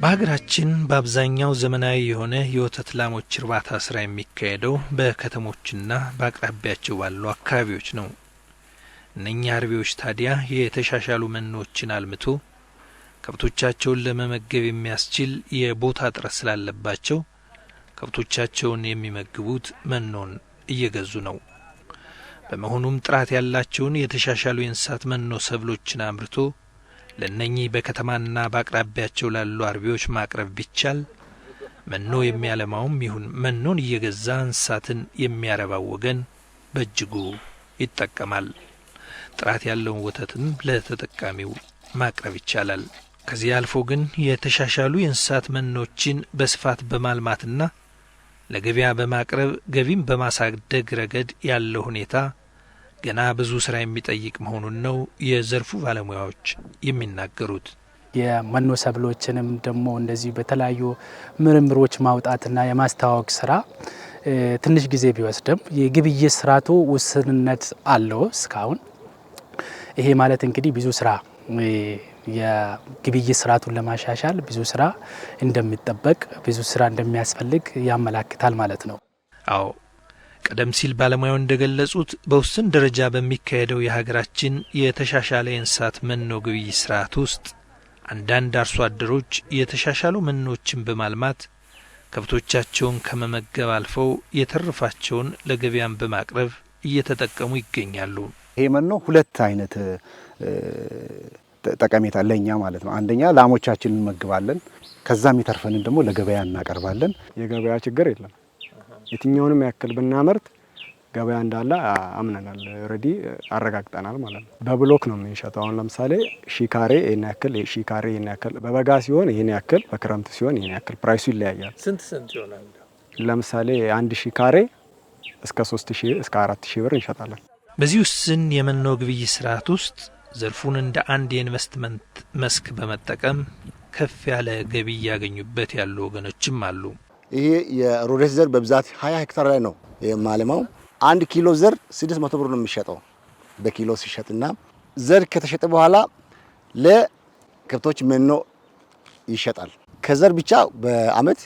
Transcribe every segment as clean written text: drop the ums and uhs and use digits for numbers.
በሀገራችን በአብዛኛው ዘመናዊ የሆነ የወተት ላሞች እርባታ ስራ የሚካሄደው በከተሞችና በአቅራቢያቸው ባሉ አካባቢዎች ነው። እነኛ አርቢዎች ታዲያ የተሻሻሉ መኖችን አልምቶ ከብቶቻቸውን ለመመገብ የሚያስችል የቦታ እጥረት ስላለባቸው ከብቶቻቸውን የሚመግቡት መኖን እየገዙ ነው። በመሆኑም ጥራት ያላቸውን የተሻሻሉ የእንስሳት መኖ ሰብሎችን አምርቶ ለነኚህ በከተማና በአቅራቢያቸው ላሉ አርቢዎች ማቅረብ ቢቻል መኖ የሚያለማውም ይሁን መኖን እየገዛ እንስሳትን የሚያረባው ወገን በእጅጉ ይጠቀማል። ጥራት ያለውን ወተትም ለተጠቃሚው ማቅረብ ይቻላል። ከዚህ አልፎ ግን የተሻሻሉ የእንስሳት መኖችን በስፋት በማልማትና ለገበያ በማቅረብ ገቢም በማሳደግ ረገድ ያለው ሁኔታ ገና ብዙ ስራ የሚጠይቅ መሆኑን ነው የዘርፉ ባለሙያዎች የሚናገሩት። የመኖ ሰብሎችንም ደግሞ እንደዚህ በተለያዩ ምርምሮች ማውጣትና የማስተዋወቅ ስራ ትንሽ ጊዜ ቢወስድም የግብይት ስርዓቱ ውስንነት አለው እስካሁን። ይሄ ማለት እንግዲህ ብዙ ስራ የግብይት ስርዓቱን ለማሻሻል ብዙ ስራ እንደሚጠበቅ ብዙ ስራ እንደሚያስፈልግ ያመላክታል ማለት ነው። አዎ ቀደም ሲል ባለሙያው እንደገለጹት በውስን ደረጃ በሚካሄደው የሀገራችን የተሻሻለ የእንስሳት መኖ ግብይት ስርዓት ውስጥ አንዳንድ አርሶ አደሮች የተሻሻሉ መኖችን በማልማት ከብቶቻቸውን ከመመገብ አልፈው የተረፋቸውን ለገበያም በማቅረብ እየተጠቀሙ ይገኛሉ። ይሄ መኖ ሁለት አይነት ጠቀሜታ ለኛ ማለት ነው። አንደኛ ላሞቻችንን እንመግባለን፣ ከዛም የተርፈንን ደግሞ ለገበያ እናቀርባለን። የገበያ ችግር የለም። የትኛውንም ያክል ብናመርት ገበያ እንዳለ አምነናል፣ ኦሬዲ አረጋግጠናል ማለት ነው። በብሎክ ነው የምንሸጠው። አሁን ለምሳሌ ሺካሬ ይሄን ያክል፣ ሺካሬ ይሄን ያክል፣ በበጋ ሲሆን ይሄን ያክል፣ በክረምት ሲሆን ይሄን ያክል፣ ፕራይሱ ይለያያል። ስንት ይሆናል? ለምሳሌ አንድ ሺካሬ እስከ 3000 እስከ 4000 ብር እንሸጣለን። በዚህ ውስን የመኖ ግብይት ስርዓት ውስጥ ዘርፉን እንደ አንድ የኢንቨስትመንት መስክ በመጠቀም ከፍ ያለ ገቢ ያገኙበት ያሉ ወገኖችም አሉ። ይሄ የሮዴስ ዘር በብዛት 20 ሄክታር ላይ ነው የማለማው። 1 ኪሎ ዘር 600 ብር ነው የሚሸጠው በኪሎ ሲሸጥና ዘር ከተሸጠ በኋላ ለከብቶች መኖ ይሸጣል። ከዘር ብቻ በአመት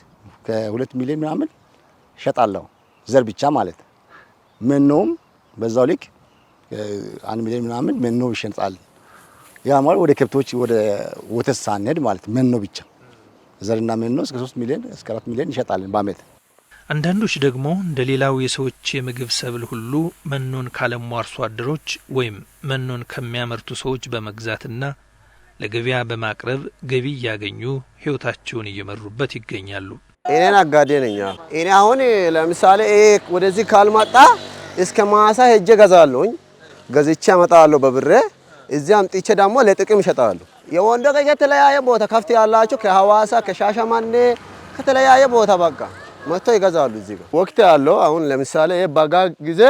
ከ2 ሚሊዮን ምናምን ይሸጣለሁ። ዘር ብቻ ማለት መኖም በዛው ልክ 1 ሚሊዮን ምናምን መኖ ይሸጣል። ያ ማለት ወደ ከብቶች ወደ ወተት ሳንሄድ ማለት መኖ ብቻ ዘርና መኖ እስከ 3 ሚሊዮን እስከ 4 ሚሊዮን ይሸጣልን በአመት። አንዳንዶች ደግሞ እንደሌላው የሰዎች የምግብ ሰብል ሁሉ መኖን ካለሙ አርሶ አደሮች ወይም መኖን ከሚያመርቱ ሰዎች በመግዛትና ለገበያ በማቅረብ ገቢ ያገኙ ህይወታቸውን እየመሩበት ይገኛሉ። እኔ ነጋዴ ነኝ። እኔ አሁን ለምሳሌ ወደዚህ ካልመጣ እስከ ማሳ ሄጄ ገዛለሁኝ፣ ገዝቼ አመጣለሁ በብሬ። እዚህ አምጥቼ ደግሞ ለጥቅም እሸጣለሁ። የወንዶ ከተለያየ ቦታ ከፍት ያላቸው ከሐዋሳ ከሻሸመኔ ከተለያየ ቦታ በቃ መጥቶ ይገዛሉ። እዚህ ጋር ወቅት ያለው አሁን ለምሳሌ በጋ ጊዜ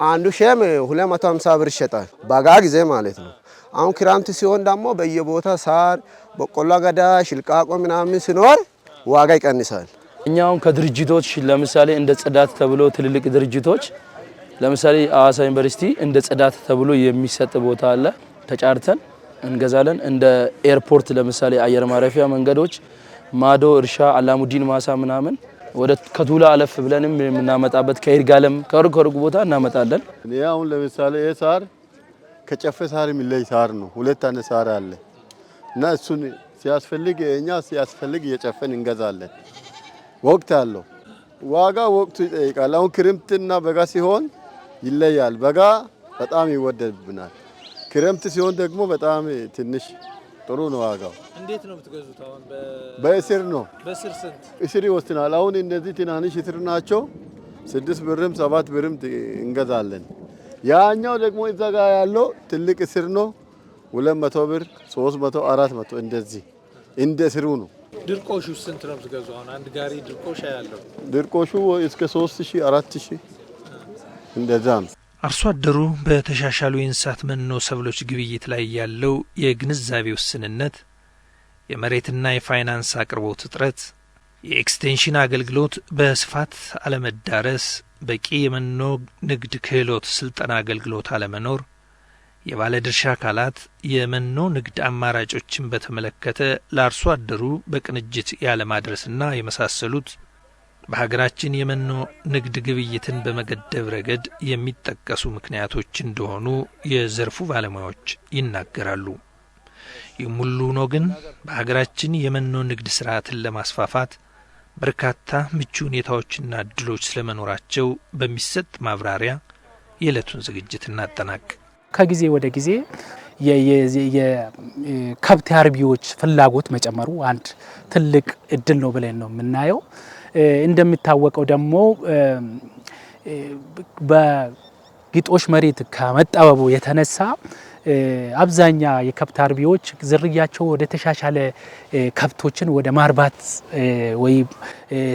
አንዱ ሸም 250 ብር ይሸጣል፣ በጋ ጊዜ ማለት ነው። አሁን ክረምት ሲሆን ደግሞ በየቦታ ሳር፣ በቆሎ አገዳ፣ ሽልቃቆ ምናምን ሲኖር ዋጋ ይቀንሳል። እኛው ከድርጅቶች ለምሳሌ እንደ ጽዳት ተብሎ ትልልቅ ድርጅቶች ለምሳሌ ሐዋሳ ዩኒቨርሲቲ እንደ ጽዳት ተብሎ የሚሰጥ ቦታ አለ፣ ተጫርተን እንገዛለን። እንደ ኤርፖርት ለምሳሌ አየር ማረፊያ መንገዶች ማዶ እርሻ አላሙዲን ማሳ ምናምን ወደ ከቱላ አለፍ ብለንም የምናመጣበት ከይርጋለም ከሩቅ ቦታ እናመጣለን። አሁን ለምሳሌ ሳር ከጨፌ ሳር የሚለይ ሳር ነው። ሁለት አይነት ሳር አለ እና እሱን ሲያስፈልግ የጨፈን እንገዛለን። ወቅት አለው፣ ዋጋ ወቅቱ ይጠይቃል። አሁን ክረምትና በጋ ሲሆን ይለያል። በጋ በጣም ይወደድብናል፣ ክረምት ሲሆን ደግሞ በጣም ትንሽ ጥሩ ነው ዋጋው። እንዴት ነው የምትገዙት? አሁን በእስር ነው። በእስር ስንት እስር ይወስናል። አሁን እነዚህ ትናንሽ እስር ናቸው፣ 6 ብርም 7 ብርም እንገዛለን። ያኛው ደግሞ እዛ ጋር ያለው ትልቅ እስር ነው፣ 200 ብር 300 400 እንደዚህ እንደ እስሩ ነው። ድርቆሹ ስንት ነው የምትገዙ? አሁን አንድ ጋሪ ድርቆሽ ያለው ድርቆሹ እስከ 3000 4000 እንደዛ ነው። አርሶ አደሩ በተሻሻሉ የእንስሳት መኖ ሰብሎች ግብይት ላይ ያለው የግንዛቤ ውስንነት፣ የመሬትና የፋይናንስ አቅርቦት እጥረት፣ የኤክስቴንሽን አገልግሎት በስፋት አለመዳረስ፣ በቂ የመኖ ንግድ ክህሎት ስልጠና አገልግሎት አለመኖር፣ የባለድርሻ አካላት የመኖ ንግድ አማራጮችን በተመለከተ ለአርሶ አደሩ በቅንጅት ያለማድረስና የመሳሰሉት በሀገራችን የመኖ ንግድ ግብይትን በመገደብ ረገድ የሚጠቀሱ ምክንያቶች እንደሆኑ የዘርፉ ባለሙያዎች ይናገራሉ። የሙሉ ነው ግን በሀገራችን የመኖ ንግድ ስርዓትን ለማስፋፋት በርካታ ምቹ ሁኔታዎችና እድሎች ስለመኖራቸው በሚሰጥ ማብራሪያ የዕለቱን ዝግጅት እናጠናቅ። ከጊዜ ወደ ጊዜ የከብት አርቢዎች ፍላጎት መጨመሩ አንድ ትልቅ እድል ነው ብለን ነው የምናየው። እንደሚታወቀው ደግሞ በግጦሽ መሬት ከመጣበቡ የተነሳ አብዛኛ የከብት አርቢዎች ዝርያቸው ወደ ተሻሻለ ከብቶችን ወደ ማርባት ወይ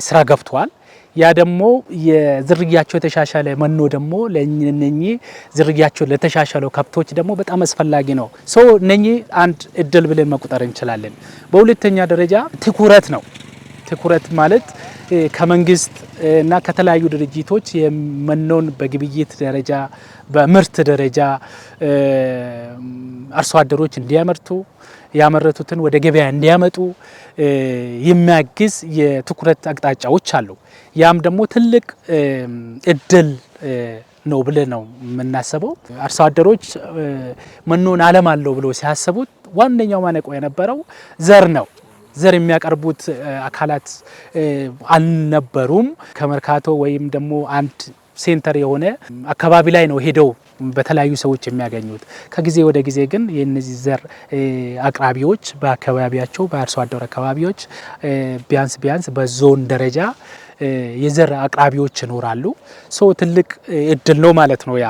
ስራ ገብቷል። ያ ደግሞ የዝርያቸው የተሻሻለ መኖ ደግሞ ለነኚህ ዝርያቸው ለተሻሻለው ከብቶች ደግሞ በጣም አስፈላጊ ነው። እነኚህ አንድ እድል ብለን መቁጠር እንችላለን። በሁለተኛ ደረጃ ትኩረት ነው። ትኩረት ማለት ከመንግስት እና ከተለያዩ ድርጅቶች የመኖን በግብይት ደረጃ በምርት ደረጃ አርሶ አደሮች እንዲያመርቱ ያመረቱትን ወደ ገበያ እንዲያመጡ የሚያግዝ የትኩረት አቅጣጫዎች አሉ። ያም ደግሞ ትልቅ እድል ነው ብለን ነው የምናስበው። አርሶ አደሮች መኖን ዓለም አለው ብሎ ሲያስቡት ዋነኛው ማነቆ የነበረው ዘር ነው። ዘር የሚያቀርቡት አካላት አልነበሩም። ከመርካቶ ወይም ደግሞ አንድ ሴንተር የሆነ አካባቢ ላይ ነው ሄደው በተለያዩ ሰዎች የሚያገኙት። ከጊዜ ወደ ጊዜ ግን የነዚህ ዘር አቅራቢዎች በአካባቢያቸው በአርሶ አደር አካባቢዎች ቢያንስ በዞን ደረጃ የዘር አቅራቢዎች ይኖራሉ። ትልቅ እድል ነው ማለት ነው ያ